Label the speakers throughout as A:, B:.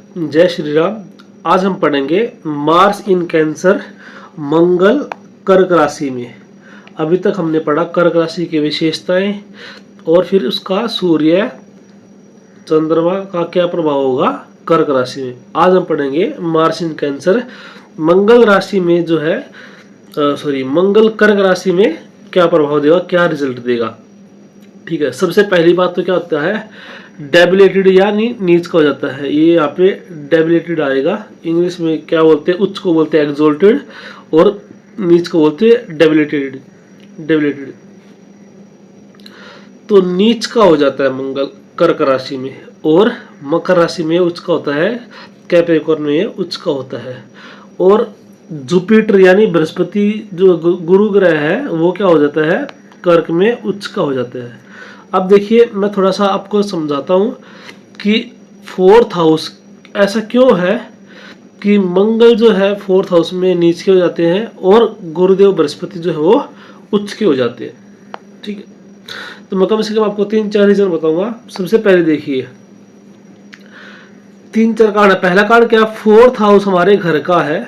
A: जय श्री राम। आज हम पढ़ेंगे मार्स इन कैंसर, मंगल कर्क राशि में। अभी तक हमने पढ़ा कर्क राशि की विशेषताएं और फिर उसका सूर्य चंद्रमा का क्या प्रभाव होगा कर्क राशि में। आज हम पढ़ेंगे मार्स इन कैंसर, मंगल राशि में जो है मंगल कर्क राशि में क्या प्रभाव देगा, क्या रिजल्ट देगा। ठीक है, सबसे पहली बात तो क्या होता है, डेबिलेटेड यानी नीच का हो जाता है। ये यहाँ पे डेबिलेटेड आएगा। इंग्लिश में क्या बोलते हैं, उच्च को बोलते हैं एक्सोल्टेड और नीच को बोलते हैं डेबिलेटेड। डेबिलेटेड तो नीच का हो जाता है मंगल कर्क राशि में, और मकर राशि में उच्च का होता है, कैप्रिकॉर्न में उच्च का होता है। और जुपिटर यानी बृहस्पति जो गुरु ग्रह है वो क्या हो जाता है, कर्क में उच्च का हो जाता है। अब देखिए, मैं थोड़ा सा आपको समझाता हूँ कि फोर्थ हाउस ऐसा क्यों है कि मंगल जो है फोर्थ हाउस में नीच के हो जाते हैं और गुरुदेव बृहस्पति जो है वो उच्च के हो जाते हैं। ठीक है, तो मैं कम से कम आपको 3-4 रीजन बताऊंगा। सबसे पहले देखिए, 3-4 कारण है। पहला कारण क्या, फोर्थ हाउस हमारे घर का है,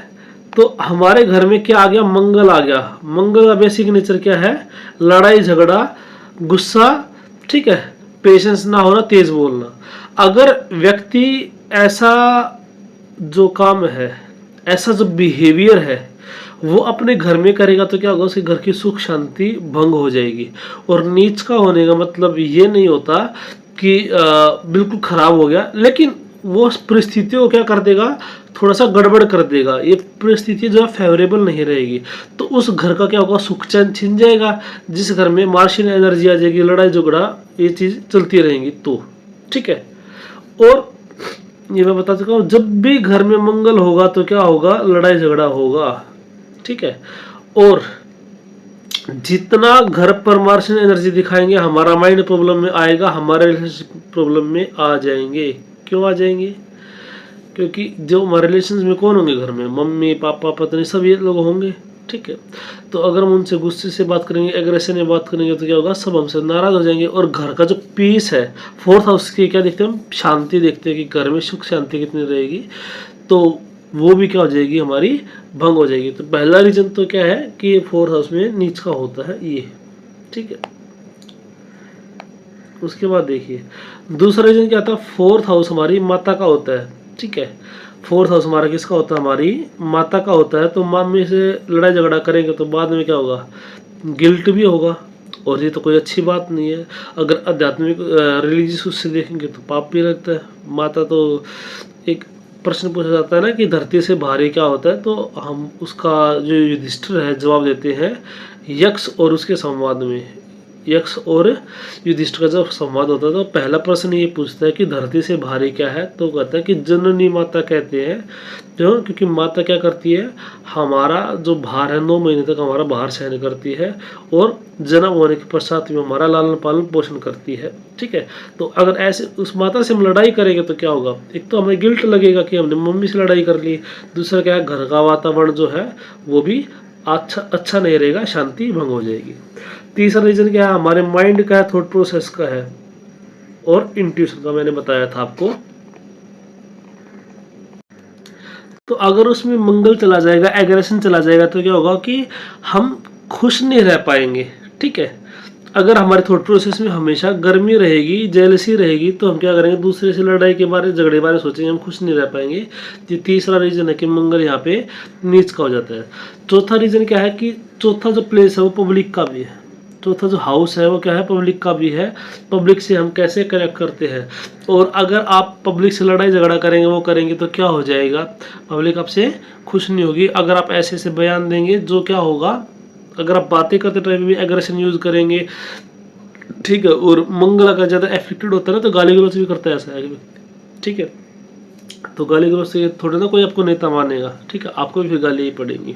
A: तो हमारे घर में क्या आ गया, मंगल आ गया। मंगल का बेसिक नेचर क्या है, लड़ाई झगड़ा, गुस्सा, ठीक है, पेशेंस ना होना, तेज बोलना। अगर व्यक्ति ऐसा जो काम है, ऐसा जो बिहेवियर है वो अपने घर में करेगा तो क्या होगा, उसके घर की सुख शांति भंग हो जाएगी। और नीच का होने का मतलब ये नहीं होता कि बिल्कुल खराब हो गया, लेकिन वो परिस्थितियों को क्या कर देगा, थोड़ा सा गड़बड़ कर देगा। ये परिस्थिति जो है फेवरेबल नहीं रहेगी, तो उस घर का क्या होगा, सुख चैन छिन जाएगा। जिस घर में मार्शियल एनर्जी आ जाएगी, लड़ाई झगड़ा, ये चीज चलती रहेंगी। तो ठीक है, और ये मैं बता चुका हूँ, जब भी घर में मंगल होगा तो क्या होगा, लड़ाई झगड़ा होगा। ठीक है, और जितना घर पर मार्शियल एनर्जी दिखाएंगे, हमारा माइंड प्रॉब्लम में आएगा, हमारे रिलेशनशिप प्रॉब्लम में आ जाएंगे। क्यों आ जाएंगे, क्योंकि जो हमारे रिलेशन में कौन होंगे घर में, मम्मी पापा पत्नी सब ये लोग होंगे। ठीक है, तो अगर हम उनसे गुस्से से बात करेंगे, एग्रेशन में बात करेंगे, तो क्या होगा, सब हमसे नाराज हो जाएंगे। और घर का जो पीस है, फोर्थ हाउस की क्या देखते हैं हम, शांति देखते हैं कि घर में सुख शांति कितनी रहेगी, तो वो भी क्या हो जाएगी, हमारी भंग हो जाएगी। तो पहला रीजन तो क्या है कि फोर्थ हाउस में नीच का होता है ये। ठीक है, उसके बाद देखिए दूसरा रीजन क्या था, फोर्थ हाउस हमारी माता का होता है। ठीक है, फोर्थ हाउस हमारा किसका होता है, हमारी माता का होता है। तो मम्मी से लड़ाई झगड़ा करेंगे तो बाद में क्या होगा, गिल्ट भी होगा, और ये तो कोई अच्छी बात नहीं है। अगर आध्यात्मिक रिलीजियस उससे देखेंगे तो पाप भी लगता है। माता तो एक प्रश्न पूछा जाता है ना कि धरती से भारी क्या होता है, तो हम उसका जो युधिष्ठिर है जवाब देते हैं यक्ष और उसके संवाद में। यक्ष और युधिष्ठिर का जब संवाद होता है तो पहला प्रश्न ये पूछता है कि धरती से भारी क्या है, तो कहता है कि जननी माता कहते हैं। क्यों, क्योंकि माता क्या करती है, हमारा जो भार है 9 महीने तक हमारा भार सहन करती है, और जन्म होने के पश्चात में हमारा लालन पालन पोषण करती है। ठीक है, तो अगर ऐसे उस माता से हम लड़ाई करेंगे तो क्या होगा, एक तो हमें गिल्ट लगेगा कि हमने मम्मी से लड़ाई कर ली, दूसरा क्या है, घर का वातावरण जो है वो भी अच्छा नहीं रहेगा, शांति भंग हो जाएगी। तीसरा रीजन क्या है, हमारे माइंड का है, थॉट प्रोसेस का है, और इंट्यूशन का मैंने बताया था आपको। तो अगर उसमें मंगल चला जाएगा, एग्रेशन चला जाएगा, तो क्या होगा कि हम खुश नहीं रह पाएंगे। ठीक है, अगर हमारे थॉट प्रोसेस में हमेशा गर्मी रहेगी, जेलसी रहेगी, तो हम क्या करेंगे, दूसरे से लड़ाई के बारे, झगड़े के बारे सोचेंगे, हम खुश नहीं रह पाएंगे। ये तीसरा रीजन है कि मंगल यहाँ पे नीच का हो जाता है। चौथा रीजन क्या है कि चौथा जो प्लेस है वो पब्लिक का भी है। चौथा जो हाउस है वो क्या है, पब्लिक का भी है। पब्लिक से हम कैसे कनेक्ट करते हैं, और अगर आप पब्लिक से लड़ाई झगड़ा करेंगे, वो करेंगे, तो क्या हो जाएगा, पब्लिक आपसे खुश नहीं होगी। अगर आप ऐसे ऐसे बयान देंगे, जो क्या होगा, अगर आप बातें करते टाइम भी एग्रेशन यूज करेंगे, ठीक है, और मंगल अगर ज़्यादा एफेक्टेड होता है ना, तो गाली गलौज भी करता है ऐसा है व्यक्ति। ठीक है, तो गाली गलौज से थोड़ा ना कोई आपको नेता मानेगा। ठीक है, आपको भी फिर गाली ही पड़ेगी।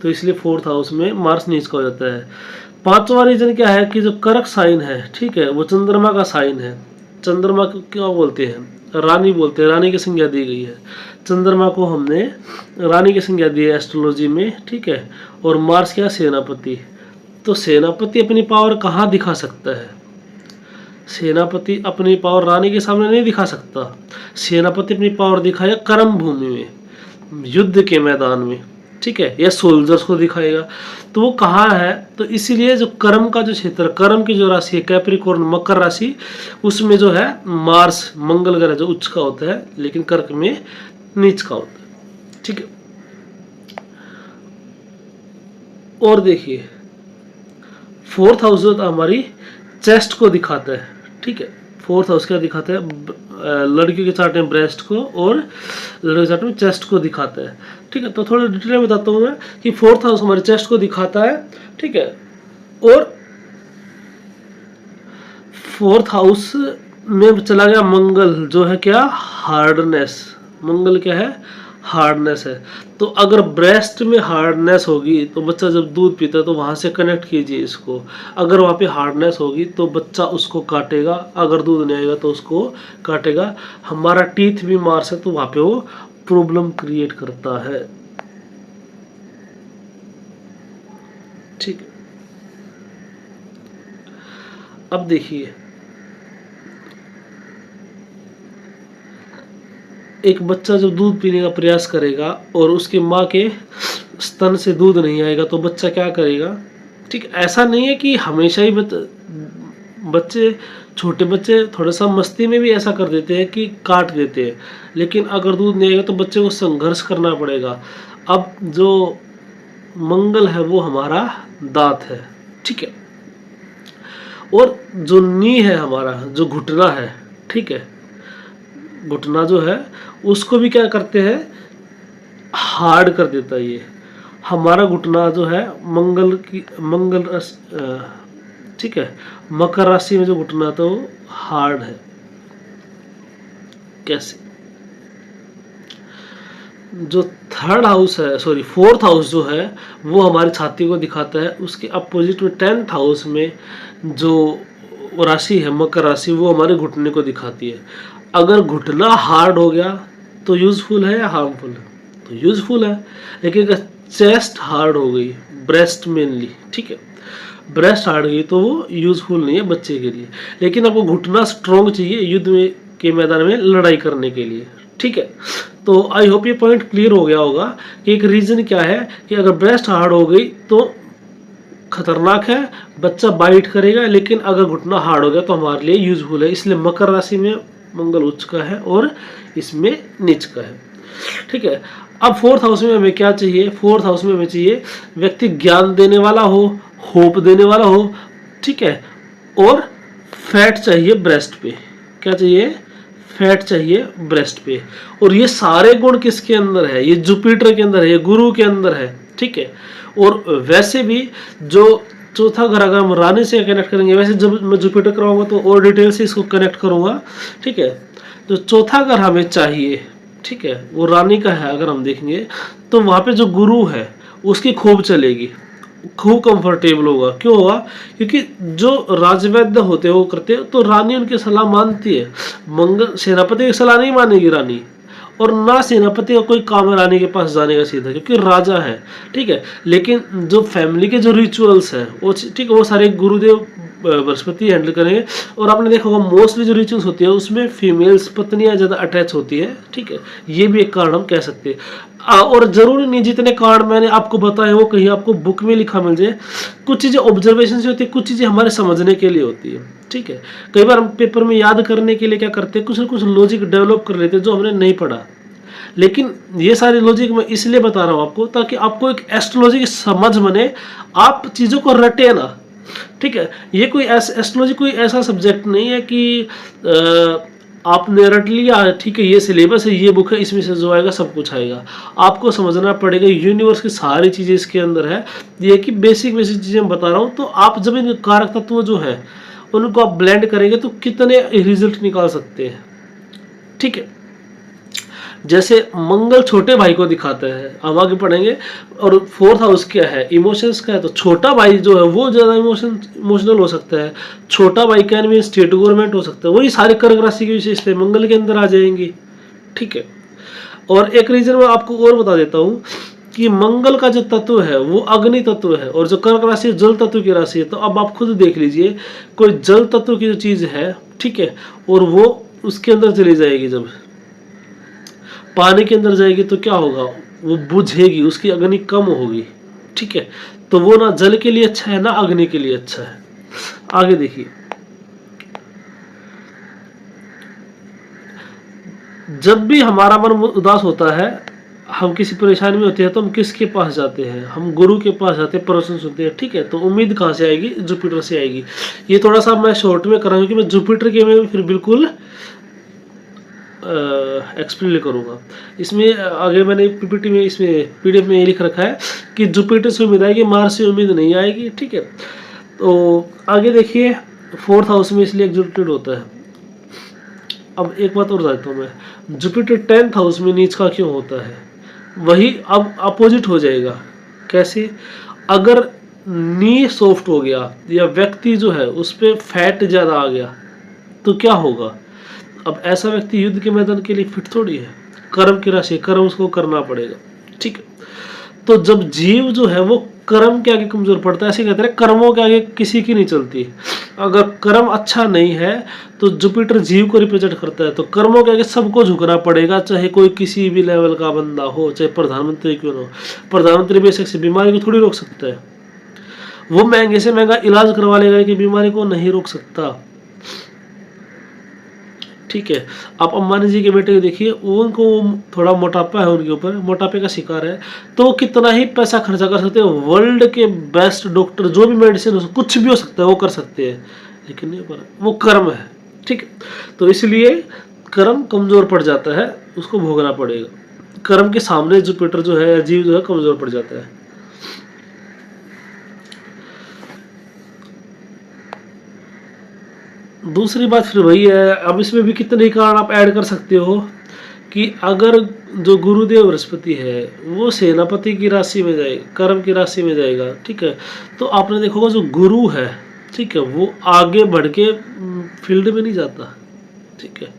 A: तो इसलिए फोर्थ हाउस में मार्स नीच का हो जाता है। पांचवा रीजन क्या है कि जो कर्क साइन है, ठीक है, वो चंद्रमा का साइन है। चंद्रमा को क्या बोलते हैं, रानी बोलते हैं, रानी की संज्ञा दी गई है। चंद्रमा को हमने रानी की संज्ञा दी है एस्ट्रोलॉजी में। ठीक है, और मार्स क्या, सेनापति। तो सेनापति अपनी पावर कहाँ दिखा सकता है, सेनापति अपनी पावर रानी के सामने नहीं दिखा सकता। सेनापति अपनी पावर दिखाएगा कर्म भूमि में, युद्ध के मैदान में, ठीक है, या सोल्जर्स को दिखाएगा। तो वो कहाँ है, तो इसीलिए जो कर्म का जो क्षेत्र, कर्म की जो राशि है कैप्रिकॉर्न मकर राशि, उसमें जो है मार्स मंगल ग्रह जो उच्च का होता है लेकिन कर्क में नीच का होता है, ठीक है। और देखिए 4th हाउस हमारी चेस्ट को दिखाता है, ठीक है। 4th हाउस क्या दिखाता है, लड़कियों के चार्ट में ब्रेस्ट को और लड़कियों के चार्ट में चेस्ट को दिखाता है, ठीक है। तो थोड़ा डिटेल में बताता हूँ मैं कि 4th हाउस हमारे चेस्ट को दिखाता है, ठीक है। और 4th हाउस में चला गया मंगल, जो है क्या, हार्डनेस। मंगल क्या है, हार्डनेस है। तो अगर ब्रेस्ट में हार्डनेस होगी तो बच्चा जब दूध पीता है तो वहां से कनेक्ट कीजिए इसको। अगर वहां पे हार्डनेस होगी तो बच्चा उसको काटेगा, अगर दूध नहीं आएगा तो उसको काटेगा। हमारा टीथ भी मार्स है तो वहां पे वो प्रॉब्लम क्रिएट करता है, ठीक है। अब देखिए एक बच्चा जब दूध पीने का प्रयास करेगा और उसके माँ के स्तन से दूध नहीं आएगा तो बच्चा क्या करेगा, ठीक। ऐसा नहीं है कि हमेशा ही बच्चे छोटे बच्चे थोड़ा सा मस्ती में भी ऐसा कर देते हैं कि काट देते हैं, लेकिन अगर दूध नहीं आएगा तो बच्चे को संघर्ष करना पड़ेगा। अब जो मंगल है वो हमारा दांत है, ठीक है। और जो नी है हमारा, जो घुटना है, ठीक है, घुटना जो है उसको भी क्या करते हैं, हार्ड कर देता है। ये हमारा घुटना जो है मंगल ठीक है, मकर राशि में जो घुटना तो हार्ड है। कैसे, जो 3rd हाउस है, सॉरी 4th हाउस जो है वो हमारी छाती को दिखाता है। उसके अपोजिट में 10th हाउस में जो राशि है मकर राशि, वो हमारे घुटने को दिखाती है। अगर घुटना हार्ड हो गया तो यूजफुल है या हार्मफुल है, तो यूजफुल है। लेकिन अगर चेस्ट हार्ड हो गई, ब्रेस्ट मेनली, ठीक है, ब्रेस्ट हार्ड गई तो वो यूजफुल नहीं है बच्चे के लिए। लेकिन आपको घुटना स्ट्रॉन्ग चाहिए युद्ध में के मैदान में लड़ाई करने के लिए, ठीक है। तो आई होप ये पॉइंट क्लियर हो गया होगा कि एक रीजन क्या है कि अगर ब्रेस्ट हार्ड हो गई तो खतरनाक है, बच्चा बाइट करेगा। लेकिन अगर घुटना हार्ड हो गया तो हमारे लिए यूजफुल है। इसलिए मकर राशि में मंगल उच्च का है और इसमें नीच का है, ठीक है। अब 4th हाउस में हमें क्या चाहिए, 4th हाउस में हमें चाहिए व्यक्ति ज्ञान देने वाला हो, होप देने वाला हो, ठीक है। और फैट चाहिए ब्रेस्ट पे, क्या चाहिए, फैट चाहिए ब्रेस्ट पे। और ये सारे गुण किसके अंदर है, ये जुपिटर के अंदर है, ये गुरु के अंदर है, ठीक है। और वैसे भी जो चौथा घर अगर हम रानी से कनेक्ट करेंगे, वैसे जब मैं जुपिटर कराऊंगा तो और डिटेल से इसको कनेक्ट करूंगा, ठीक है। जो चौथा घर हमें चाहिए, ठीक है, वो रानी का है। अगर हम देखेंगे तो वहां पे जो गुरु है उसकी खूब चलेगी, खूब कंफर्टेबल होगा। क्यों होगा, क्योंकि जो राजवैद्य होते हैं वो करते हैं तो रानी उनकी सलाह मानती है। मंगल सेनापति की सलाह नहीं मानेगी रानी, और ना सेनापति का कोई काम है रानी के पास जाने का सीधा, क्योंकि राजा है, ठीक है। लेकिन जो फैमिली के जो रिचुअल्स हैं वो, ठीक है, वो सारे गुरुदेव बृहस्पति हैंडल करेंगे। और आपने देखा होगा मोस्टली जो रिचुअल्स होती है उसमें फीमेल्स पत्नियां ज़्यादा अटैच होती है, ठीक है। ये भी एक कारण हम कह सकते हैं। और जरूरी नहीं जितने कारण मैंने आपको बताए वो कहीं आपको बुक में लिखा मिल जाए। कुछ चीज़ें ऑब्जर्वेशन से होती है, कुछ चीज़ें हमारे समझने के लिए होती है, ठीक है। कई बार हम पेपर में याद करने के लिए क्या करते हैं, कुछ ना कुछ लॉजिक डेवलप कर लेते हैं जो हमने नहीं पढ़ा। लेकिन ये सारी लॉजिक मैं इसलिए बता रहा हूँ आपको ताकि आपको एक एस्ट्रोलॉजी की समझ बने, आप चीज़ों को रटे ना, ठीक है। ये कोई एस्ट्रोलॉजी कोई ऐसा सब्जेक्ट नहीं है कि आपने रट लिया, ठीक है, ये सिलेबस है, ये बुक है, इसमें से जो आएगा सब कुछ आएगा। आपको समझना पड़ेगा, यूनिवर्स की सारी चीज़ें इसके अंदर है। ये कि बेसिक चीज़ें मैं बता रहा हूँ, तो आप जब इन कारक तत्व जो है उनको आप ब्लेंड करेंगे तो कितने रिजल्ट निकाल सकते हैं, ठीक है। जैसे मंगल छोटे भाई को दिखाता है, हम आगे पढ़ेंगे। और 4th हाउस क्या है, इमोशंस का है। तो छोटा भाई जो है वो ज़्यादा इमोशनल हो सकता है। छोटा भाई कैन भी स्टेट गवर्नमेंट हो सकता है। वही सारे कर्क राशि की विशेषताएं मंगल के अंदर आ जाएंगी, ठीक है। और एक रीजन मैं आपको और बता देता हूँ कि मंगल का जो तत्व है वो अग्नि तत्व है और जो कर्क राशि जल तत्व की राशि है। तो अब आप खुद देख लीजिए, कोई जल तत्व की जो चीज है, ठीक है, और वो उसके अंदर चली जाएगी, जब पानी के अंदर जाएगी तो क्या होगा, वो बुझेगी, उसकी अग्नि कम होगी, ठीक है। तो वो ना जल के लिए अच्छा है ना अग्नि के लिए अच्छा है। आगे देखिए, जब भी हमारा मन उदास होता है, हम किसी परेशानी में होते हैं, तो हम किसके पास जाते हैं, हम गुरु के पास जाते हैं, प्रवचन सुनते हैं, ठीक है। तो उम्मीद कहाँ से आएगी, जुपिटर से आएगी। ये थोड़ा सा मैं शॉर्ट में कराऊंगा कि मैं जुपिटर के में फिर बिल्कुल एक्सप्लेन करूंगा। इसमें आगे मैंने पीपीटी में, इसमें पीडीएफ में ये लिख रखा है कि जुपिटर से उम्मीद आएगी, मार्स से उम्मीद नहीं आएगी, ठीक है। तो आगे देखिए, 4th हाउस में इसलिए एग्जिक्यूटेड होता है। अब एक बात और बताता हूँ मैं, जुपिटर 10th हाउस में नीच का क्यों होता है, वही अब अपोजिट हो जाएगा। कैसे, अगर नी सॉफ्ट हो गया या व्यक्ति जो है उस पर फैट ज़्यादा आ गया तो क्या होगा। अब ऐसा व्यक्ति युद्ध के मैदान के लिए फिट थोड़ी है, कर्म की राशि, कर्म उसको करना पड़ेगा, ठीक है। तो जब जीव जो है वो कर्म के आगे कमजोर पड़ता है, ऐसे कहते हैं कर्मों के आगे किसी की नहीं चलती। अगर कर्म अच्छा नहीं है तो जुपिटर जीव को रिप्रेजेंट करता है, तो कर्मों के आगे सबको झुकना पड़ेगा, चाहे कोई किसी भी लेवल का बंदा हो, चाहे प्रधानमंत्री क्यों ना हो। प्रधानमंत्री बेशक से बीमारी को थोड़ी रोक सकता है, वो महंगे से महंगा इलाज करवा लेगा कि बीमारी को नहीं रोक सकता, ठीक है। आप अंबानी जी के बेटे को देखिए, उनको थोड़ा मोटापा है, उनके ऊपर मोटापे का शिकार है, तो कितना ही पैसा खर्चा कर सकते हैं, वर्ल्ड के बेस्ट डॉक्टर जो भी मेडिसिन हो, कुछ भी हो सकता है वो कर सकते हैं, लेकिन नहीं पर वो कर्म है, ठीक है। तो इसलिए कर्म कमजोर पड़ जाता है, उसको भोगना पड़ेगा। कर्म के सामने जुपिटर जो है, जीव जो है, कमजोर पड़ जाता है। दूसरी बात फिर वही है, अब इसमें भी कितने कारण आप ऐड कर सकते हो कि अगर जो गुरुदेव बृहस्पति है वो सेनापति की राशि में जाएगा, कर्म की राशि में जाएगा, ठीक है। तो आपने देखा होगा जो गुरु है, ठीक है, वो आगे बढ़ के फील्ड में नहीं जाता, ठीक है।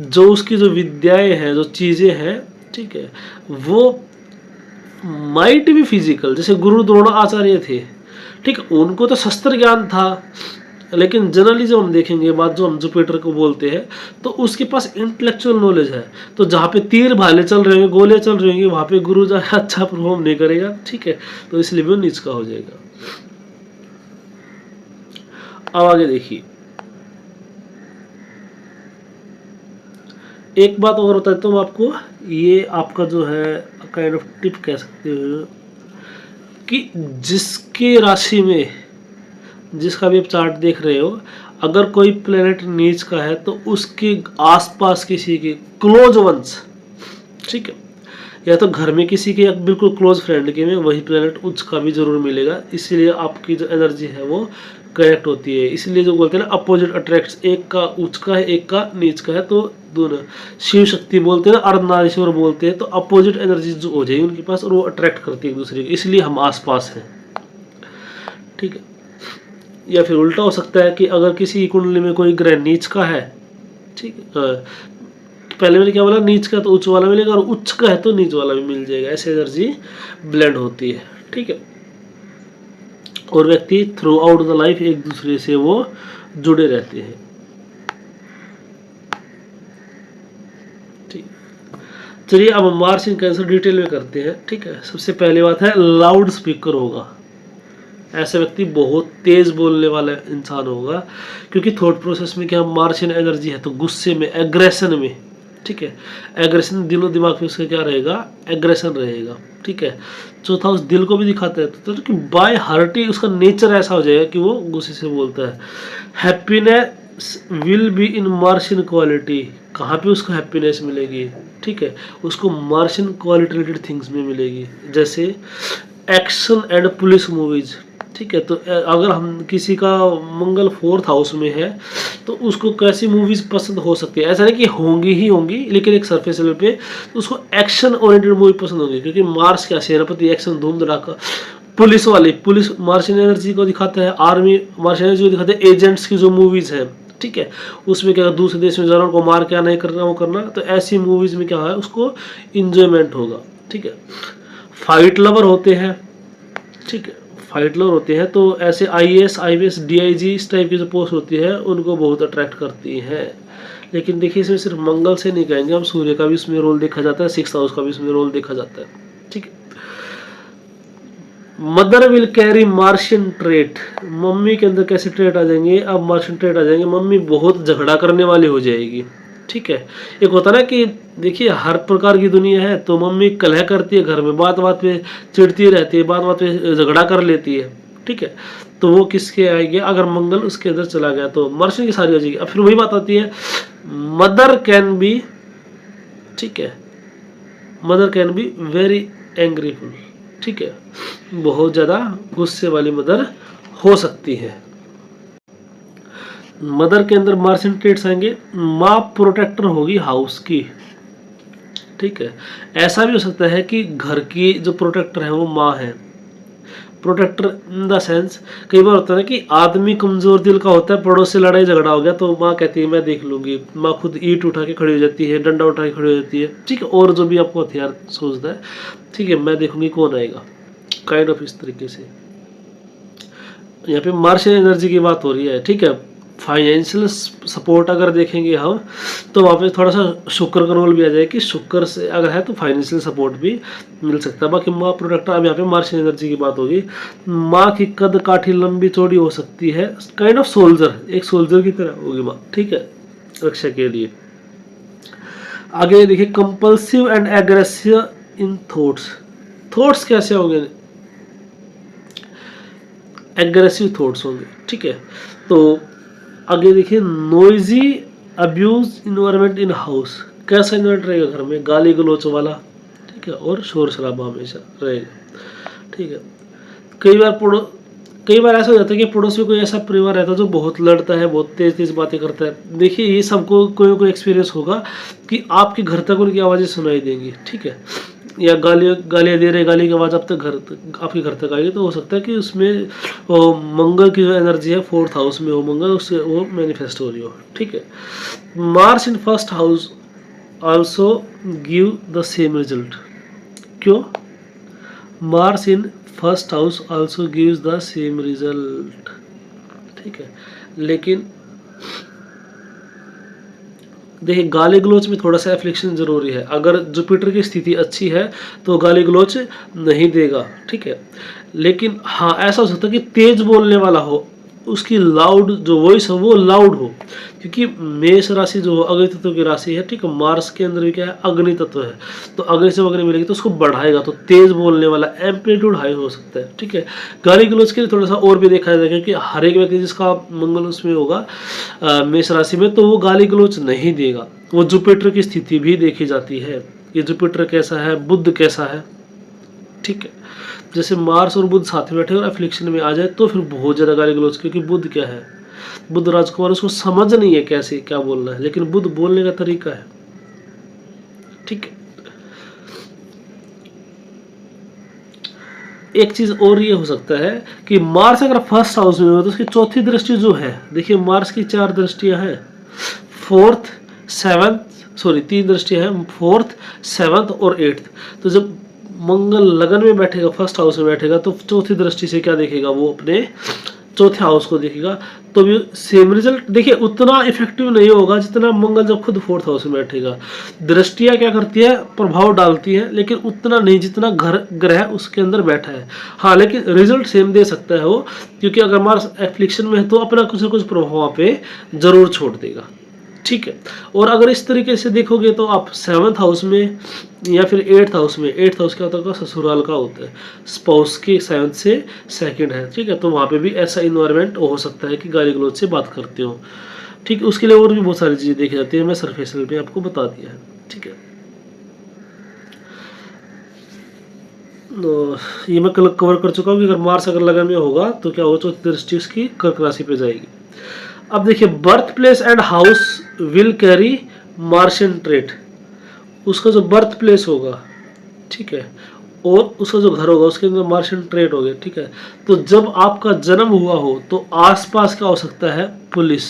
A: जो उसकी जो विद्याएं हैं, जो चीजें हैं, ठीक है, वो माइट भी फिजिकल, जैसे गुरु द्रोणाचार्य थे, ठीक है, उनको तो शस्त्र ज्ञान था, लेकिन जनरली जब हम देखेंगे बात, जो हम जुपिटर को बोलते हैं, तो उसके पास इंटेलेक्चुअल नॉलेज है। तो जहाँ पे तीर भाले चल रहे होंगे, गोले चल रहे होंगे, वहाँ पे गुरु जो है अच्छा परफॉर्म नहीं करेगा, ठीक है। तो इसलिए वो नीच का हो जाएगा। अब आगे देखिए, एक बात और बताता हूँ आपको, ये आपका जो है काइंड ऑफ टिप कह सकते हो कि जिसके राशि में, जिसका भी आप चार्ट देख रहे हो, अगर कोई प्लेनेट नीच का है तो उसके आसपास किसी के क्लोज वंस, ठीक है, या तो घर में किसी के बिल्कुल क्लोज फ्रेंड के में वही प्लेनेट उच्च का भी जरूर मिलेगा। इसीलिए आपकी जो एनर्जी है वो करेक्ट होती है। इसलिए जो बोलते हैं ना, अपोजिट अट्रैक्ट्स, एक का उच्च का है, एक का नीच का है, तो दोनों शिव शक्ति बोलते हैं ना, अर्धनारीश्वर बोलते हैं, तो अपोजिट एनर्जी जो हो जाएगी उनके पास और वो अट्रैक्ट करती है एक दूसरे को, इसलिए हम आसपास हैं, ठीक है। या फिर उल्टा हो सकता है कि अगर किसी कुंडली में कोई ग्रह नीच का है, ठीक है, पहले मैंने क्या बोला, नीच का तो उच्च वाला मिलेगा, और उच्च का है तो नीच वाला भी मिल जाएगा, ऐसे एनर्जी ब्लेंड होती है, ठीक है। और व्यक्ति थ्रू आउट द लाइफ एक दूसरे से वो जुड़े रहते हैं, ठीक। चलिए अब मार्स इन कैंसर डिटेल में करते हैं, ठीक है। सबसे पहले बात है, लाउड स्पीकर होगा। ऐसा व्यक्ति बहुत तेज बोलने वाला इंसान होगा, क्योंकि थॉट प्रोसेस में क्या मार्शियन एनर्जी है, तो गुस्से में, एग्रेशन में, ठीक है। एग्रेशन दिलो दिमाग में उसका क्या रहेगा, एग्रेशन रहेगा, ठीक है। चौथा उस दिल को भी दिखाता है, तो कि बाय हार्ट ही उसका नेचर ऐसा हो जाएगा कि वो गुस्से से बोलता है। Happiness will be in Martian quality, कहाँ पे उसको हैप्पीनेस मिलेगी, ठीक है, उसको मार्शियन क्वालिटी रिलेटेड थिंग्स में मिलेगी, जैसे एक्शन एंड पुलिस मूवीज, ठीक है। तो अगर हम किसी का मंगल 4th हाउस में है तो उसको कैसी मूवीज पसंद हो सकती है, ऐसा नहीं कि होंगी ही होंगी, लेकिन एक सरफेस लेवल पे तो उसको एक्शन ओरिएंटेड मूवी पसंद होगी, क्योंकि मार्स क्या, सेनापति, एक्शन, धूम धड़ाका, पुलिस वाली, पुलिस मार्शियन एनर्जी को दिखाता है, आर्मी मार्शियन एनर्जी को दिखाता है, एजेंट्स की जो मूवीज है, ठीक है, उसमें क्या दूसरे देश में जा रहा, उनको मार क्या नहीं करना, वो करना, तो ऐसी मूवीज में क्या है, उसको इंजॉयमेंट होगा, ठीक है। फाइट लवर होते हैं, ठीक है, फाइट लवर होते हैं, तो ऐसे आईएएस आईपीएस डीआईजी इस टाइप की जो पोस्ट होती है उनको बहुत अट्रैक्ट करती है। लेकिन देखिए इसमें सिर्फ मंगल से नहीं कहेंगे हम, सूर्य का भी इसमें रोल देखा जाता है, 6th हाउस का भी इसमें रोल देखा जाता है, ठीक है। Mother will carry Martian trait, mummy के अंदर कैसे ट्रेट आ जाएंगे, अब मार्शियन ट्रेट आ जाएंगे, मम्मी बहुत झगड़ा करने वाली हो जाएगी, ठीक है। एक होता है ना कि देखिए हर प्रकार की दुनिया है, तो मम्मी कलह करती है घर में, बात बात पे चिढ़ती रहती है, बात बात पे झगड़ा कर लेती है, ठीक है। तो वो किसके आएगी, अगर मंगल उसके अंदर चला गया तो मार्शियन की सारी हो जाएगी। अब फिर वही बात आती है, मदर कैन बी, ठीक है, मदर कैन बी वेरी एंग्रीफुल, ठीक है, बहुत ज्यादा गुस्से वाली मदर हो सकती है। मदर के अंदर मार्शियन ट्रेट्स आएंगे, माँ प्रोटेक्टर होगी हाउस की, ठीक है। ऐसा भी हो सकता है कि घर की जो प्रोटेक्टर है वो माँ है, प्रोटेक्टर इन द सेंस कई बार होता है ना कि आदमी कमजोर दिल का होता है, पड़ोस से लड़ाई झगड़ा हो गया तो माँ कहती है मैं देख लूंगी, माँ खुद ईंट उठा के खड़ी हो जाती है, डंडा उठा के खड़ी हो जाती है, ठीक है, और जो भी आपको हथियार सोचता है, ठीक है, मैं देखूंगी कौन आएगा, काइंड ऑफ इस तरीके से। यहाँ पे मार्शियल एनर्जी की बात हो रही है, ठीक है। फाइनेंशियल सपोर्ट अगर देखेंगे हम तो वहाँ पे थोड़ा सा शुक्र का रोल भी आ जाए कि शुक्र से अगर है तो फाइनेंशियल सपोर्ट भी मिल सकता है। बाकी माँ प्रोडक्ट, अब यहाँ पे मार्शियल एनर्जी की बात होगी, माँ की कद काठी लंबी चौड़ी हो सकती है, काइंड ऑफ सोल्जर, एक सोल्जर की तरह होगी माँ, ठीक है, रक्षा के लिए। आगे देखिए, compulsive and aggressive in thoughts, thoughts कैसे होंगे, एग्रेसिव थॉट्स होंगे, ठीक है। तो आगे देखिए, noisy abuse environment in house, कैसा इन्वायरमेंट रहेगा घर में, गाली गलौच वाला, ठीक है, और शोर शराबा हमेशा रहेगा, ठीक है। कई बार ऐसा हो जाता है कि पड़ोस में कोई ऐसा परिवार रहता है जो बहुत लड़ता है, बहुत तेज तेज बातें करता है। देखिए ये सबको कोई कोई एक्सपीरियंस होगा कि आपके घर तक उनकी आवाज़ें सुनाई देंगी, ठीक है, या गालियाँ दे रहे, गाली की आवाज़ आप तक आपके घर तक आएगी, तो हो सकता है कि उसमें मंगल की जो एनर्जी है 4th हाउस में हो, मंगल उससे वो मैनिफेस्ट हो रही हो, ठीक है। Mars in 1st house also give the same result, क्यों, Mars in 1st house also gives the same result, ठीक है। लेकिन देखिए गाली गलोच में थोड़ा सा एफ्लिक्शन जरूरी है, अगर जुपिटर की स्थिति अच्छी है तो गाली गलोच नहीं देगा, ठीक है। लेकिन हाँ ऐसा हो सकता है कि तेज बोलने वाला हो, उसकी लाउड जो वॉइस है वो लाउड हो, क्योंकि मेष राशि जो अग्नि तत्व की राशि है, ठीक है, मार्स के अंदर भी क्या है, अग्नि तत्व है, तो अग्नि से अग्नि मिलेगी तो उसको बढ़ाएगा, तो तेज बोलने वाला, एम्पलीट्यूड हाई हो सकता है, ठीक है। गाली गलौज के लिए थोड़ा सा और भी देखा जाएगा कि हर एक व्यक्ति जिसका मंगल उसमें होगा मेष राशि में, तो वो गाली गलौज नहीं देगा। वो जुपिटर की स्थिति भी देखी जाती है, ये जुपिटर कैसा है, बुध कैसा है, ठीक है। जैसे मार्स और बुध साथ में बैठे और एफ्लिक्शन में आ जाए तो फिर बहुत ज्यादा गाली गलौज, क्योंकि बुध क्या है, बुध राजकुमार, उसको समझ नहीं है कैसे क्या बोलना है, लेकिन बुध बोलने का तरीका है, ठीक है। एक चीज और ये हो सकता है कि मार्स अगर 1st हाउस में हो तो उसकी चौथी दृष्टि जो है, देखिए मार्स की 4 दृष्टियां हैं, 4th 7th, सॉरी 3 दृष्टियां हैं, 4th 7th और 8th। तो जब मंगल लगन में बैठेगा, 1st हाउस में बैठेगा, तो चौथी दृष्टि से क्या देखेगा, वो अपने चौथे हाउस को देखेगा, तो भी सेम रिजल्ट। देखिए उतना इफेक्टिव नहीं होगा जितना मंगल जब खुद 4th हाउस में बैठेगा। दृष्टियां क्या करती है, प्रभाव डालती है, लेकिन उतना नहीं जितना घर ग्रह उसके अंदर बैठा है। हाँ लेकिन रिजल्ट सेम दे सकता है वो, क्योंकि अगर मार्स एफ्लिक्शन में है तो अपना कुछ ना कुछ प्रभाव पे जरूर छोड़ देगा, ठीक है। और अगर इस तरीके से देखोगे तो आप 7th हाउस में या फिर 8th हाउस में, 8th हाउस क्या होता है, ससुराल का होता है, स्पाउस के 7th से 2nd है, ठीक है, तो वहाँ पे भी ऐसा इन्वायरमेंट हो सकता है कि गाली गलौज से बात करते हो, ठीक है। उसके लिए और भी बहुत सारी चीज़ें देखी जाती है, मैं सरफेस लेवल पे आपको बता दिया है, ठीक है। तो ये मैं कल कवर कर चुका हूँ कि अगर मार्स अगर लगन में होगा तो क्या होगा, चौथी दृष्टि उसकी कर्क राशि पे जाएगी। अब देखिए, birth place and house will carry Martian trait, उसका जो बर्थ प्लेस होगा, ठीक है, और उसका जो घर होगा उसके अंदर मार्शियन ट्रेट हो गया, ठीक है। तो जब आपका जन्म हुआ हो तो आसपास क्या हो सकता है, पुलिस,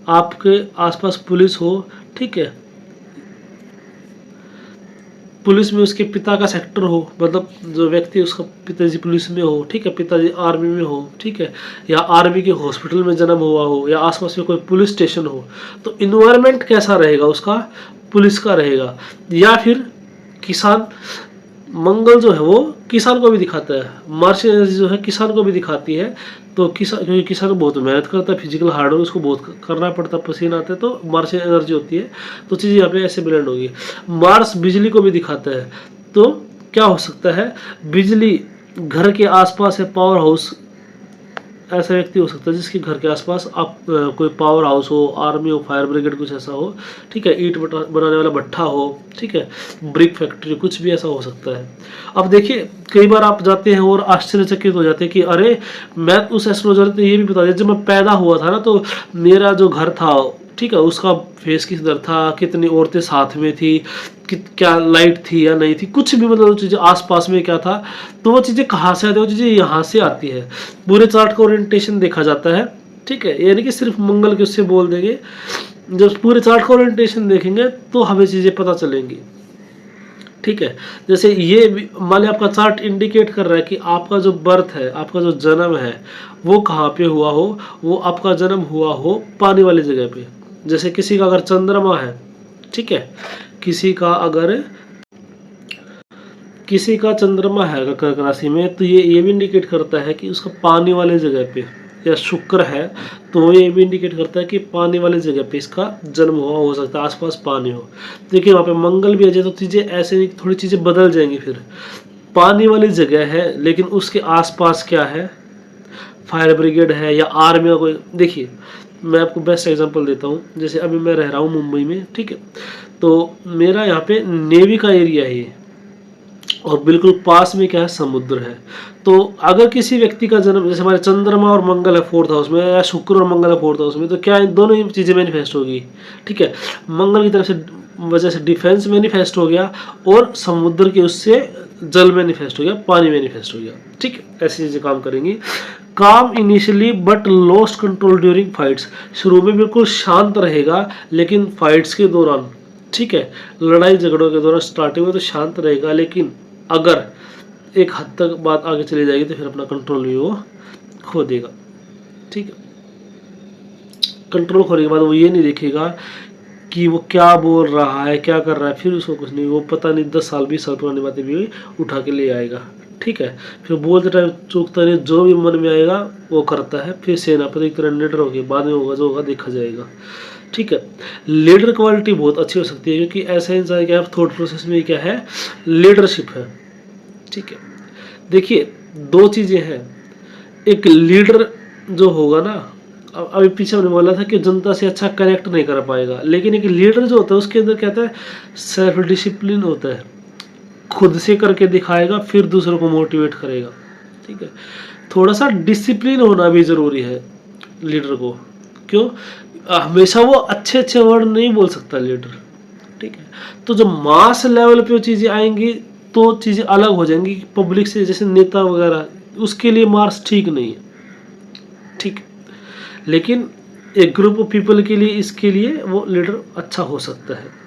A: आपके आसपास पुलिस हो, ठीक है, पुलिस में उसके पिता का सेक्टर हो, मतलब जो व्यक्ति उसका पिताजी पुलिस में हो, ठीक है, पिताजी आर्मी में हो, ठीक है, या आर्मी के हॉस्पिटल में जन्म हुआ हो, या आसपास में कोई पुलिस स्टेशन हो, तो इन्वायरमेंट कैसा रहेगा उसका, पुलिस का रहेगा। या फिर किसान, मंगल जो है वो किसान को भी दिखाता है, मार्स एनर्जी जो है किसान को भी दिखाती है। तो किसान, क्योंकि किसान बहुत मेहनत करता है, फिजिकल हार्डवर्क उसको बहुत करना पड़ता है, पसीना आता है, तो मार्स एनर्जी होती है। तो चीज़ यहाँ पे ऐसे ब्लेंड होगी। मार्स बिजली को भी दिखाता है। तो क्या हो सकता है, बिजली घर के आसपास है, पावर हाउस, ऐसा व्यक्ति हो सकता है जिसके घर के आसपास आप कोई पावर हाउस हो, आर्मी हो, फायर ब्रिगेड कुछ ऐसा हो, ठीक है, ईंट बनाने वाला भट्ठा हो, ठीक है, ब्रिक फैक्ट्री, कुछ भी ऐसा हो सकता है। अब देखिए कई बार आप जाते हैं और आश्चर्यचकित हो जाते हैं कि अरे मैं उस एस्ट्रोलॉजर ने ये भी बता दिया, जब मैं पैदा हुआ था ना तो मेरा जो घर था, ठीक है, उसका फेस किधर था, कितनी औरतें साथ में थी, क्या लाइट थी या नहीं थी, कुछ भी, मतलब चीज़ें आसपास में क्या था, तो वो चीज़ें कहाँ से आती है, वो चीज़ें यहाँ से आती है। पूरे चार्ट का ओरिएंटेशन देखा जाता है, ठीक है, यानी कि सिर्फ मंगल के उससे बोल देंगे, जब पूरे चार्ट का ओरिएंटेशन देखेंगे तो हमें चीज़ें पता चलेंगी, ठीक है। जैसे ये मान लिया आपका चार्ट इंडिकेट कर रहा है कि आपका जो बर्थ है, आपका जो जन्म है वो कहाँ पे हुआ हो, वो आपका जन्म हुआ हो पानी वाली जगह पे। जैसे किसी का अगर चंद्रमा है, ठीक है, किसी का चंद्रमा है अगर कर्क राशि में, तो ये भी इंडिकेट करता है कि उसका पानी वाले जगह पे, या शुक्र है तो ये भी इंडिकेट करता है कि पानी वाली जगह पे इसका जन्म हुआ हो सकता है, आसपास पानी हो। देखिए वहाँ पे मंगल भी आ जाए तो चीज़ें ऐसे नहीं, थोड़ी चीज़ें बदल जाएंगी। फिर पानी वाली जगह है लेकिन उसके आसपास क्या है, फायर ब्रिगेड है या आर्मी का कोई। देखिए मैं आपको बेस्ट एग्जांपल देता हूँ, जैसे अभी मैं रह रहा हूँ मुंबई में, ठीक है, तो मेरा यहाँ पे नेवी का एरिया है ये, और बिल्कुल पास में क्या है, समुद्र है। तो अगर किसी व्यक्ति का जन्म, जैसे हमारे चंद्रमा और मंगल है 4th हाउस में, या शुक्र और मंगल है 4th हाउस में, तो क्या इन दोनों ही चीज़ें मैनिफेस्ट होगी, ठीक है। मंगल की तरफ से वजह से डिफेंस मैनिफेस्ट हो गया, और समुद्र के उससे जल मैनिफेस्ट हो गया, पानी मैनिफेस्ट हो गया, ठीक है। ऐसी चीज़ें काम करेंगी। काम initially but lost control during fights, शुरू में बिल्कुल शांत रहेगा लेकिन फाइट्स के दौरान, ठीक है, लड़ाई झगड़ों के दौरान स्टार्टिंग में तो शांत रहेगा, लेकिन अगर एक हद तक बात आगे चली जाएगी तो फिर अपना कंट्रोल भी वो खो देगा, ठीक है। कंट्रोल खोने के बाद वो ये नहीं देखेगा कि वो क्या बोल रहा है, क्या कर रहा है, फिर उसको कुछ नहीं, वो पता नहीं 10 साल 20 साल पुरानी बातें भी उठा के ले आएगा, ठीक है। फिर बोलते टाइम चूकता नहीं, जो भी मन में आएगा वो करता है। फिर सेनापति की तरह लीडर हो गया, बाद में होगा जो होगा देखा जाएगा, ठीक है। लीडर क्वालिटी बहुत अच्छी हो सकती है, क्योंकि ऐसा इंसान क्या है, थॉट प्रोसेस में क्या है, लीडरशिप है, ठीक है। देखिए दो चीज़ें हैं, एक लीडर जो होगा ना, अभी पीछे मैंने बोला था कि जनता से अच्छा कनेक्ट नहीं कर पाएगा, लेकिन एक लीडर जो होता है उसके अंदर क्या होता है, सेल्फ डिसिप्लिन होता है, खुद से करके दिखाएगा फिर दूसरों को मोटिवेट करेगा, ठीक है। थोड़ा सा डिसिप्लिन होना भी ज़रूरी है लीडर को, क्यों, हमेशा वो अच्छे अच्छे वर्ड नहीं बोल सकता लीडर, ठीक है। तो जब मास लेवल पे वो चीज़ें आएंगी तो चीज़ें अलग हो जाएंगी पब्लिक से, जैसे नेता वगैरह, उसके लिए मार्स ठीक नहीं है, ठीक, लेकिन एक ग्रुप ऑफ पीपल के लिए, इसके लिए वो लीडर अच्छा हो सकता है।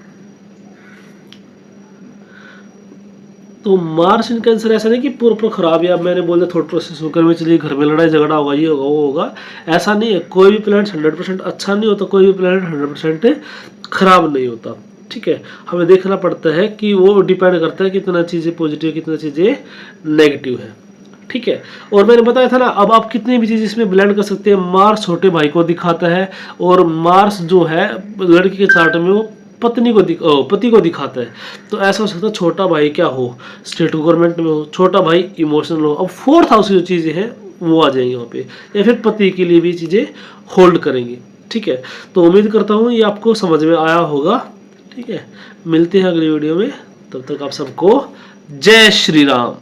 A: तो मार्स इन कैंसर ऐसा नहीं कि पूरा खराब है, अब मैंने बोल दिया थॉट प्रोसेस होकर में चलिए घर में लड़ाई झगड़ा होगा, ये होगा वो होगा, ऐसा नहीं है। कोई भी प्लैनेट 100% अच्छा नहीं होता, कोई भी प्लैनेट 100% खराब नहीं होता, ठीक है। हमें देखना पड़ता है कि वो डिपेंड करता है कितना चीज़ें पॉजिटिव, कितना चीज़ें नेगेटिव है, ठीक है। और मैंने बताया था ना, अब आप कितनी भी चीज़ इसमें ब्लेंड कर सकते हैं। मार्स छोटे भाई को दिखाता है, और मार्स जो है लड़की के चार्ट में वो पति को दिखाता है। तो ऐसा हो सकता है छोटा भाई क्या हो, स्टेट गवर्नमेंट में हो, छोटा भाई इमोशनल हो। अब 4th हाउस की जो चीज़ें हैं वो आ जाएंगी वहाँ पे, या फिर पति के लिए भी चीज़ें होल्ड करेंगी, ठीक है। तो उम्मीद करता हूँ ये आपको समझ में आया होगा, ठीक है। मिलते हैं अगली वीडियो में, तब तक आप सबको जय श्री राम।